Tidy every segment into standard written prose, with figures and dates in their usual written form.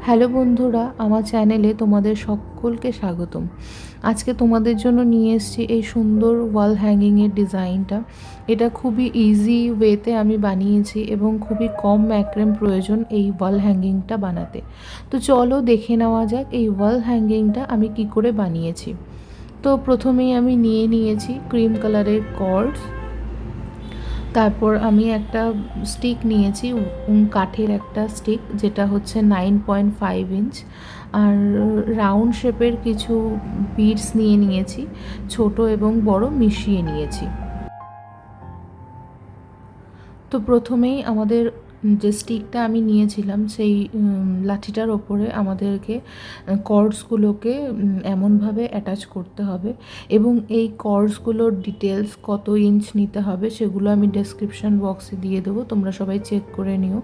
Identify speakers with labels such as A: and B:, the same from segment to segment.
A: Hello বন্ধুরা, আমার চ্যানেলে তোমাদের সকলকে স্বাগতম। আজকে তোমাদের জন্য নিয়ে এসেছি এই সুন্দর ওয়াল হ্যাঙ্গিংয়ের ডিজাইনটা। এটা খুবই ইজি ওয়েতে আমি বানিয়েছি এবং খুবই কম ম্যাক্রেম প্রয়োজন এই ওয়াল হ্যাঙ্গিংটা বানাতে। তো চলো দেখে নেওয়া যাক এই ওয়াল হ্যাঙ্গিংটা আমি কি করে বানিয়েছি। তো প্রথমেই আমি নিয়েছি ক্রিম কালারের কর্ডস। তারপর আমি একটা স্টিক নিয়েছি, কাঠের একটা স্টিক, যেটা হচ্ছে 9.5 ইঞ্চ। আর রাউন্ড শেপের কিছু বিডস নিয়েছি, ছোট এবং বড় মিশিয়ে নিয়েছি। তো প্রথমেই আমাদের যে স্টিকটা আমি নিয়েছিলাম সেই লাঠিটার ওপরে আমাদেরকে কর্ডসগুলোকে এমনভাবে অ্যাটাচ করতে হবে, এবং এই কর্ডসগুলোর ডিটেলস কত ইঞ্চ নিতে হবে সেগুলো আমি ডেসক্রিপশন বক্সে দিয়ে দেবো, তোমরা সবাই চেক করে নিও।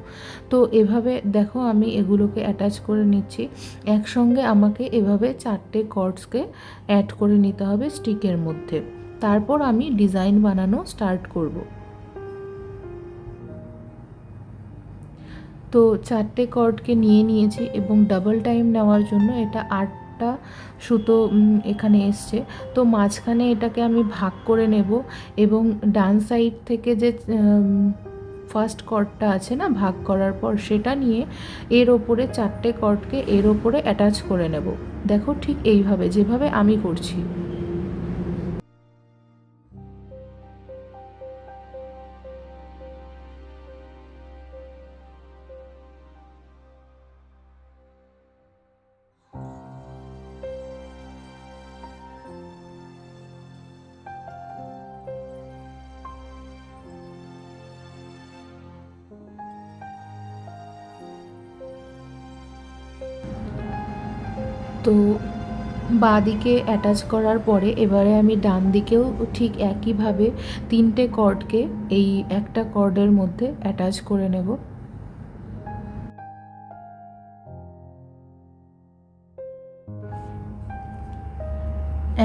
A: তো এভাবে দেখো আমি এগুলোকে অ্যাটাচ করে নিচ্ছি। একসঙ্গে আমাকে এভাবে 4টে কর্ডসকে অ্যাড করে নিতে হবে স্টিকের মধ্যে। তারপর আমি ডিজাইন বানানো স্টার্ট করব। তো 4টে কর্ডকে নিয়েছি এবং ডাবল টাইম নেওয়ার জন্য এটা 8টা সুতো এখানে এসছে। তো মাঝখানে এটাকে আমি ভাগ করে নেব, এবং ডান সাইড থেকে যে ফার্স্ট কর্ডটা আছে না ভাগ করার পর, সেটা নিয়ে এর ওপরে 4টে কর্ডকে এর ওপরে অ্যাটাচ করে নেব। দেখো ঠিক এইভাবে, যেভাবে আমি করছি। তো বাঁ দিকে অ্যাটাচ করার পরে এবারে আমি ডান দিকেও ঠিক একইভাবে 3টে কর্ডকে এই একটা কর্ডের মধ্যে অ্যাটাচ করে নেব।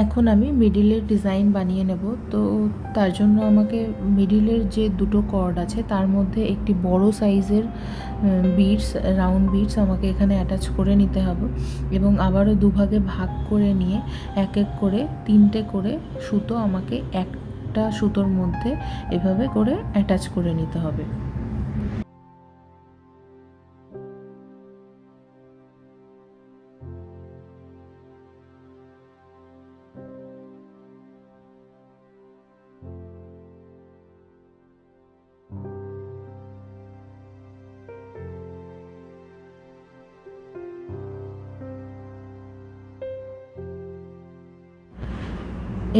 A: এখন আমি মিডিলের ডিজাইন বানিয়ে নেব। তো তার জন্য আমাকে মিডিলের যে দুটো কর্ড আছে তার মধ্যে একটি বড় সাইজের বিডস, রাউন্ড বিডস আমাকে এখানে অ্যাটাচ করে নিতে হবে, এবং আবারও দুভাগে ভাগ করে নিয়ে এক এক করে 3টে করে সুতো আমাকে একটা সুতোর মধ্যে এভাবে করে অ্যাটাচ করে নিতে হবে।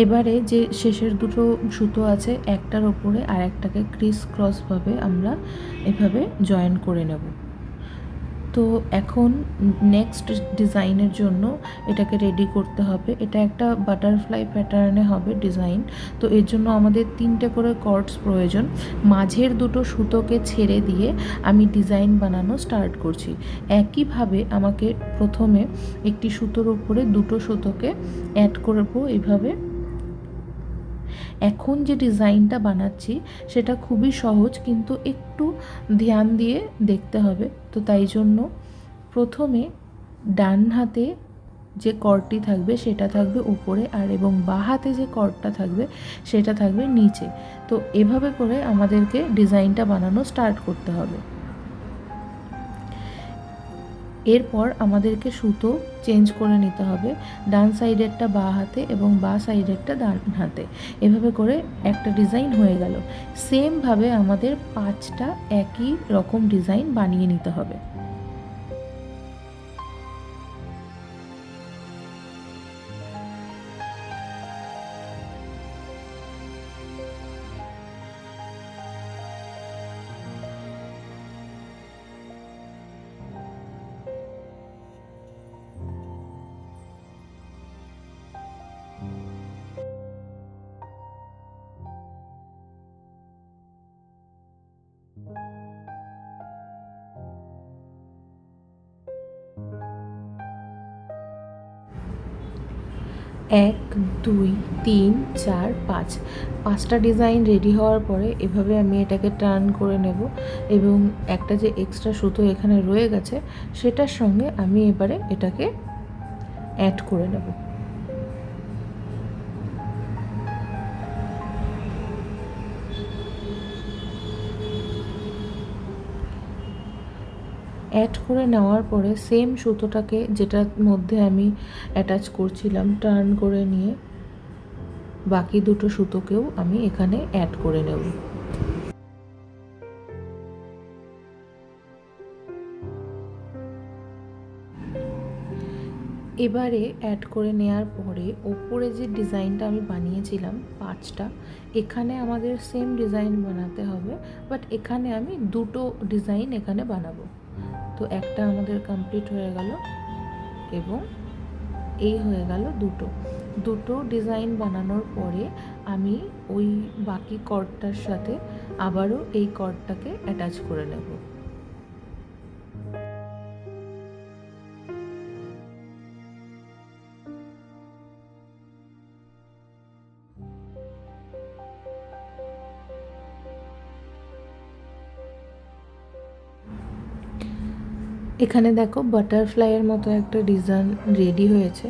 A: এবারে যে শেষের দুটো সুতো আছে একটার ওপরে আর একটাকে ক্রিস ক্রসভাবে আমরা এভাবে জয়েন করে নেব। তো এখন নেক্সট ডিজাইনের জন্য এটাকে রেডি করতে হবে। এটা একটা বাটারফ্লাই প্যাটার্নে হবে ডিজাইন। তো এর জন্য আমাদের 3টে করে কর্ডস প্রয়োজন। মাঝের দুটো সুতোকে ছেড়ে দিয়ে আমি ডিজাইন বানানো স্টার্ট করছি। একইভাবে আমাকে প্রথমে একটি সুতোর উপরে দুটো সুতোকে অ্যাড করবো এইভাবে। এখন যে ডিজাইনটা বানাচ্ছি সেটা খুবই সহজ, কিন্তু একটু ধ্যান দিয়ে দেখতে হবে। তো তাই জন্য প্রথমে ডান হাতে যে কর্ডটি থাকবে সেটা থাকবে উপরে, আর এবং বাঁ হাতে যে কর্ডটা থাকবে সেটা থাকবে নিচে। তো এভাবে করে আমাদেরকে ডিজাইনটা বানানো স্টার্ট করতে হবে। এরপর আমাদেরকে সুতো চেঞ্জ করে নিতে হবে, ডান সাইডেরটা বাঁ হাতে এবং বাঁ সাইডেরটা ডান হাতে। এভাবে করে একটা ডিজাইন হয়ে গেল। সেমভাবে আমাদের 5টা একই রকম ডিজাইন বানিয়ে নিতে হবে। 1 2 3 4 5 পাঁচটা ডিজাইন রেডি হওয়ার পরে এভাবে আমি এটাকে টার্ন করে নেব এবং একটা যে এক্সট্রা সুতো এখানে রয়ে গেছে সেটার সঙ্গে আমি এবারে এটাকে অ্যাড করে নেব। অ্যাড করে নেওয়ার পরে সেম সুতোটাকে যেটার মধ্যে আমি অ্যাটাচ করছিলাম টার্ন করে নিয়ে বাকি দুটো সুতোকেও আমি এখানে অ্যাড করে নেব। এবারে অ্যাড করে নেওয়ার পরে ওপরে যে ডিজাইনটা আমি বানিয়েছিলাম 5টা, এখানে আমাদের সেম ডিজাইন বানাতে হবে, বাট এখানে আমি দুটো ডিজাইন এখানে বানাবো। তো একটা আমাদের কমপ্লিট হয়ে গেল এবং এই হয়ে গেল দুটো ডিজাইন বানানোর পরে আমি ওই বাকি কর্ডটার সাথে আবারও এই কর্ডটাকে অ্যাটাচ করে নেব। এখানে দেখো বাটারফ্লাইয়ের মতো একটা ডিজাইন রেডি হয়েছে।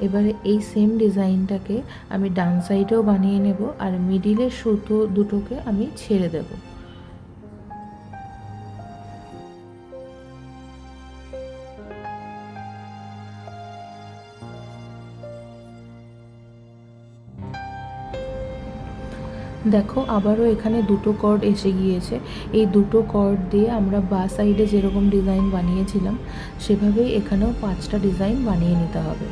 A: এবারে এই সেম ডিজাইনটাকে আমি ডান সাইডেও বানিয়ে নেব আর মিডিলের সুতো দুটোকে আমি ছেড়ে দেব। দেখো আবারও এখানে দুটো কর্ড এসে গিয়েছে। এই দুটো কর্ড দিয়ে আমরা বা সাইডে যেরকম ডিজাইন বানিয়েছিলাম সেভাবেই এখানেও 5টা ডিজাইন বানিয়ে নিতে হবে।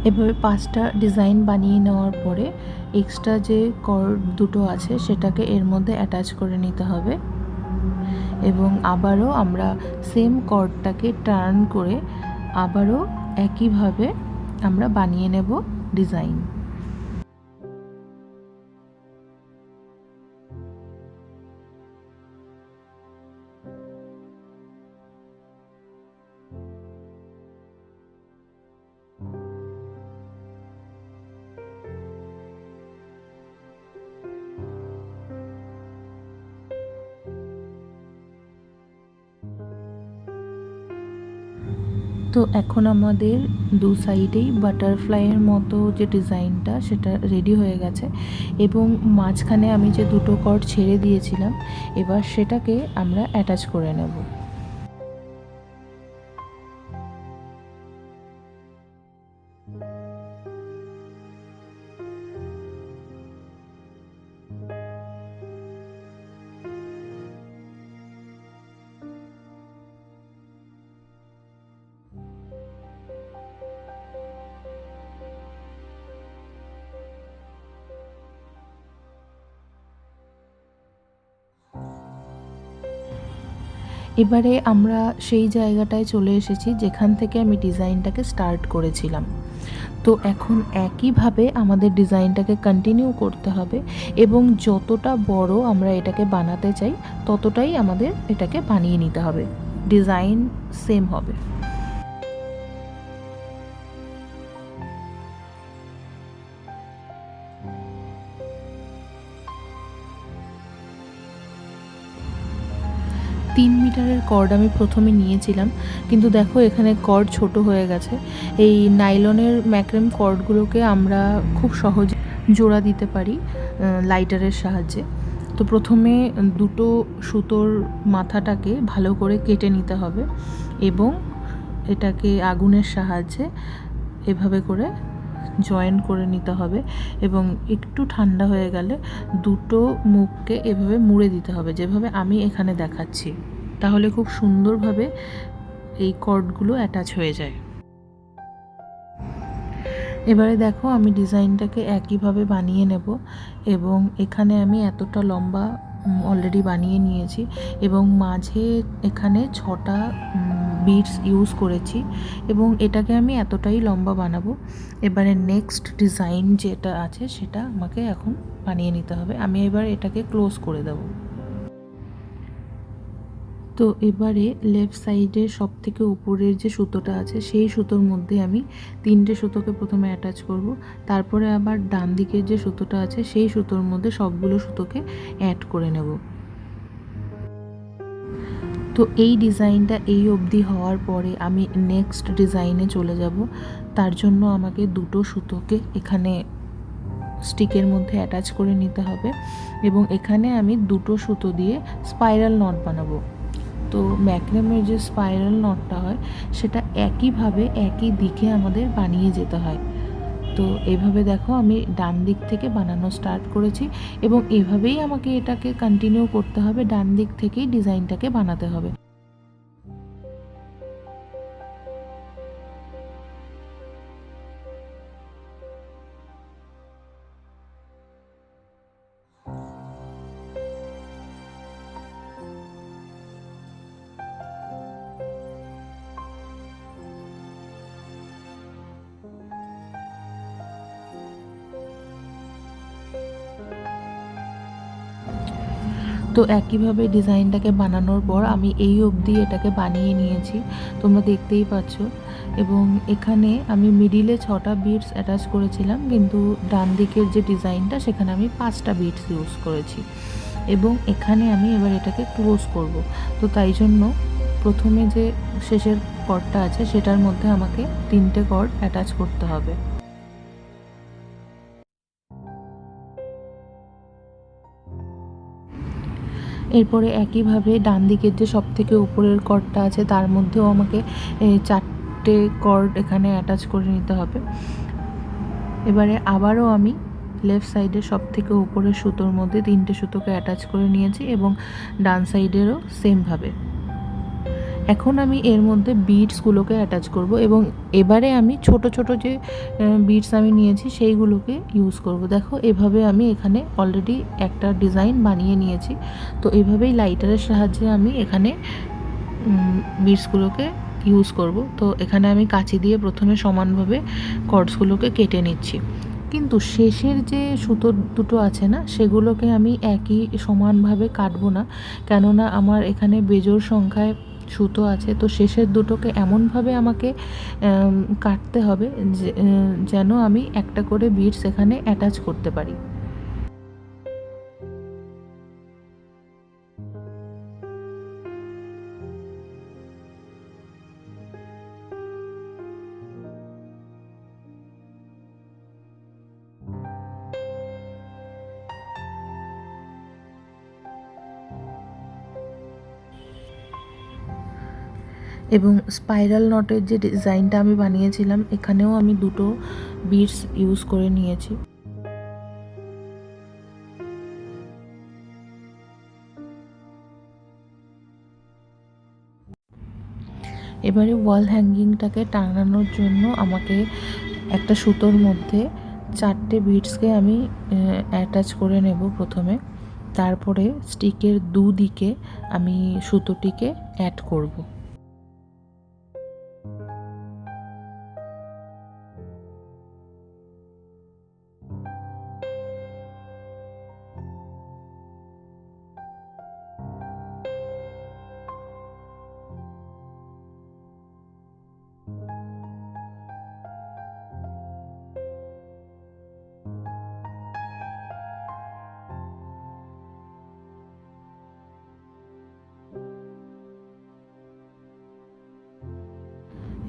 A: এভাবে 5টা ডিজাইন বানিয়ে নেওয়ার পরে এক্সট্রা যে কর্ড দুটো আছে সেটাকে এর মধ্যে অ্যাটাচ করে নিতে হবে এবং আবারও আমরা সেম কর্ডটাকে টার্ন করে আবারও একইভাবে আমরা বানিয়ে নেব ডিজাইন। তো এখন আমাদের দু সাইডেই বাটারফ্লাইয়ের মতো যে ডিজাইনটা সেটা রেডি হয়ে গেছে এবং মাঝখানে আমি যে দুটো কর্ড ছেড়ে দিয়েছিলাম এবার সেটাকে আমরা অ্যাটাচ করে নেব। এবারে আমরা সেই জায়গাটায় চলে এসেছি যেখান থেকে আমি ডিজাইনটাকে স্টার্ট করেছিলাম। তো এখন একইভাবে আমাদের ডিজাইনটাকে কন্টিনিউ করতে হবে এবং যতটা বড় আমরা এটাকে বানাতে চাই ততটাই আমাদের এটাকে বানিয়ে নিতে হবে, ডিজাইন সেম হবে। 3 মিটারের কর্ড আমি প্রথমে নিয়েছিলাম, কিন্তু দেখো এখানে কর্ড ছোট হয়ে গেছে। এই নাইলনের ম্যাক্রেম কর্ডগুলোকে আমরা খুব সহজে জোড়া দিতে পারি লাইটারের সাহায্যে। তো প্রথমে দুটো সুতোর মাথাটাকে ভালো করে কেটে নিতে হবে এবং এটাকে আগুনের সাহায্যে এভাবে করে জয়েন করে নিতে হবে এবং একটু ঠান্ডা হয়ে গেলে দুটো মুখকে এভাবে মুড়ে দিতে হবে, যেভাবে আমি এখানে দেখাচ্ছি। তাহলে খুব সুন্দরভাবে এই কর্ডগুলো অ্যাটাচ হয়ে যায়। এবারে দেখো আমি ডিজাইনটাকে একইভাবে বানিয়ে নেব এবং এখানে আমি এতটা লম্বা অলরেডি বানিয়ে নিয়েছি এবং মাঝে এখানে 6টা বিডস ইউজ করেছি এবং এটাকে আমি এতটাই লম্বা বানাবো। এবারে নেক্সট ডিজাইন যেটা আছে সেটা আমাকে এখন বানিয়ে নিতে হবে। আমি এবার এটাকে ক্লোজ করে দেবো। তো এবারে লেফট সাইডের সব থেকে উপরের যে সুতোটা আছে সেই সুতোর মধ্যে আমি 3টে সুতোকে প্রথমে অ্যাটাচ করব, তারপরে আবার ডান দিকের যে সুতোটা আছে সেই সুতোর মধ্যে সবগুলো সুতোকে অ্যাড করে নেব। তো এই ডিজাইনটা এই অবধি হওয়ার পরে আমি নেক্সট ডিজাইনে চলে যাব। তার জন্য আমাকে দুটো সুতোকে এখানে স্টিকের মধ্যে অ্যাটাচ করে নিতে হবে এবং এখানে আমি দুটো সুতো দিয়ে স্পাইরাল নট বানাবো। তো ম্যাক্রামের যে স্পাইরাল নটটা হয় সেটা একইভাবে একই দিকে আমাদের বানিয়ে যেতে হয়। তো এইভাবে দেখো আমি ডান দিক থেকে বানানো স্টার্ট করেছি এবং এভাবেই আমাকে এটাকে কন্টিনিউ করতে হবে, ডান দিক থেকেই ডিজাইনটাকে বানাতে হবে। তো একইভাবে ডিজাইনটাকে বানানোর পর আমি এই অবধি এটাকে বানিয়ে নিয়েছি, তোমরা দেখতেই পাচ্ছ। এবং এখানে আমি মিডিলে 6টা বিটস অ্যাটাচ করেছিলাম, কিন্তু ডান দিকের যে ডিজাইনটা সেখানে আমি 5টা বিটস ইউজ করেছি এবং এখানে আমি এবার এটাকে ক্লোজ করব। তো তাই জন্য প্রথমে যে শেষের কর্ডটা আছে সেটার মধ্যে আমাকে 3টে কর্ড অ্যাটাচ করতে হবে। এরপরে একইভাবে ডান দিকের যে সব থেকে উপরের কর্ডটা আছে তার মধ্যেও আমাকে 4টে কর্ড এখানে অ্যাটাচ করে নিতে হবে। এবারে আবারও আমি লেফট সাইডের সব থেকে উপরের সুতোর মধ্যে 3টে সুতোকে অ্যাটাচ করে নিয়েছি এবং ডান সাইডেরও সেমভাবে। এখন আমি এর মধ্যে বিডসগুলোকে অ্যাটাচ করব এবং এবারে আমি ছোট ছোট যে বিডস আমি নিয়েছি সেইগুলোকে ইউজ করব। দেখো এভাবে আমি এখানে অলরেডি একটা ডিজাইন বানিয়ে নিয়েছি। তো এভাবেই লাইটারের সাহায্যে আমি এখানে বিডসগুলোকে ইউজ করব। তো এখানে আমি কাঁচি দিয়ে প্রথমে সমানভাবে কর্ডসগুলোকে কেটে নিচ্ছি, কিন্তু শেষের যে সুতো দুটো আছে না সেগুলোকে আমি একই সমানভাবে কাটবো না, কেননা আমার এখানে বেজোড় সংখ্যায় সুতো আছে। তো শেষের দুটোকে এমনভাবে আমাকে কাটতে হবে যেন আমি একটা করে বিটস এখানে অ্যাটাচ করতে পারি। এবং স্পাইরাল নটের যে ডিজাইনটা আমি বানিয়েছিলাম এখানেও আমি দুটো বিটস ইউজ করে নিয়েছি। এবারে ওয়াল হ্যাঙ্গিংটাকে টাঙানোর জন্য আমাকে একটা সুতোর মধ্যে 4টে বিটসকে আমি অ্যাটাচ করে নেব প্রথমে, তারপরে স্টিকের দুদিকে আমি সুতোটিকে অ্যাড করব।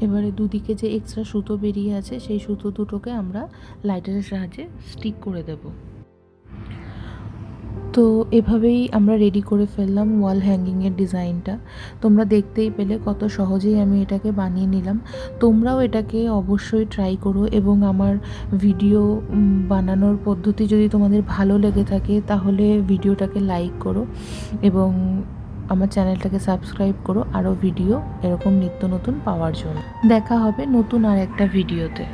A: এবারে দুদিকে যে এক্সট্রা সুতো বেরিয়ে আছে সেই সুতো দুটোকে আমরা লাইটারের সাহায্যে স্টিক করে দেব। তো এভাবেই আমরা রেডি করে ফেললাম ওয়াল হ্যাঙ্গিংয়ের ডিজাইনটা। তোমরা দেখতেই পেলে কত সহজেই আমি এটাকে বানিয়ে নিলাম। তোমরাও এটাকে অবশ্যই ট্রাই করো এবং আমার ভিডিও বানানোর পদ্ধতি যদি তোমাদের ভালো লেগে থাকে তাহলে ভিডিওটাকে লাইক করো এবং আমার চ্যানেলটাকে সাবস্ক্রাইব করো আরও ভিডিও এরকম নিত্য নতুন পাওয়ার জন্য। দেখা হবে নতুন আর একটা ভিডিওতে।